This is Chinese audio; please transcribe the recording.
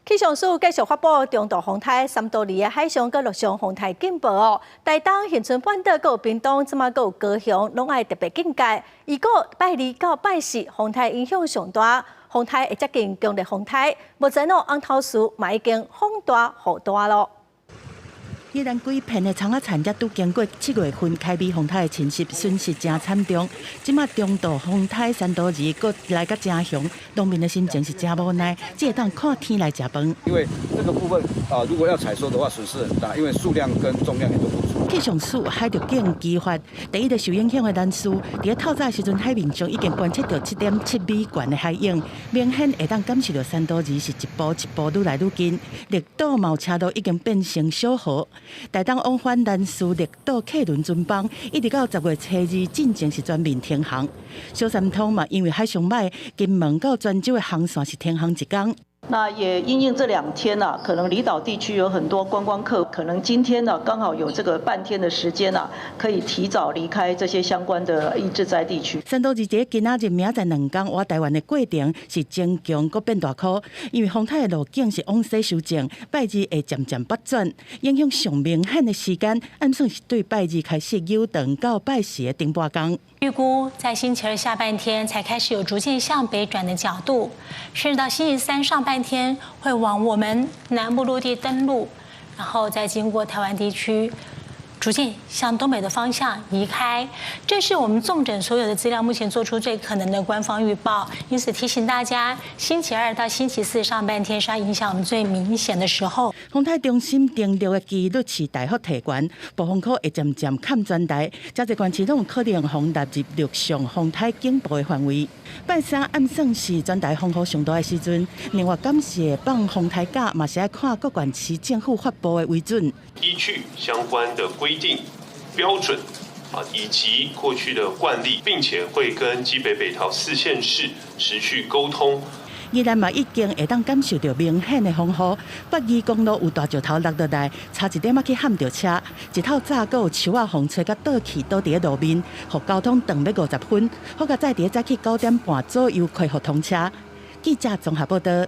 气象署继续发布中度风台3度2的海上佮陆上风台警报哦。台东、恒春半岛、佮屏东，即马佮有高雄，拢爱特别警戒。如果拜2到拜4风台影响上大，风台会接近强烈风台。目前哦，红头树嘛已经风大雨大咯。依然几片的葱仔产业都经过7月份开辟风台的侵袭，损失真惨重。即马中度风台3度2，佮来甲真凶，农民的心情是真无奈，只会当看天来食饭。因为这个部分如果要采收的话，损失很大，因为数量跟重量也都不足。气象署海陆警激发第一个受影响的人士，伫透早时阵海面上已经观测到7.7米悬的海涌，明显会当感受到3度2是一步一步愈来愈近，绿岛毛车路已经变成小河。台东往返人士绿岛客轮准邦，一直到10月初2进前是全面停航。小三通嘛，因为海上歹，金门到泉州的航线是停航1天。那也因应这2天呢，可能离岛地区有很多观光客，可能今天呢刚好有这个半天的时间可以提早离开这些相关的抑制灾地区。3度2在今仔日明仔2天，我台湾的过程是增强搁变大颗，因为风台的路径是往西修正，拜2会渐渐北转，影响上明显的时间，按算是对拜2开始悠长到拜4的顶半天。预估在星期2下半天才开始有逐渐向北转的角度，甚至到星期3上半天会往我们南部陆地登陆，然后再经过台湾地区，逐渐向东北的方向移开。这是我们纵整所有的资料，目前做出最可能的官方预报。因此提醒大家，星期2到星期4上半天是要影响我们最明显的时候。风台中心定调的几率是大幅提悬，暴风圈会渐渐嵌全台，这些县市拢有可能风踏入陆上风台警报的范围。拜3暗算是全台风雨上大的时阵，另外感谢放风台假，嘛是爱看各县市政府发布的为准。依据相关的规定标准以及过去的惯例，并且会跟基北北桃4县市持续沟通。依然嘛已经会当感受到明显的风雨，北宜公路有大石头落落来，差一点去撼到车。一透早还有树仔风吹甲倒去倒伫路面，互交通断要50分。好甲再伫早起9点半左右恢复通车。记者综合报道。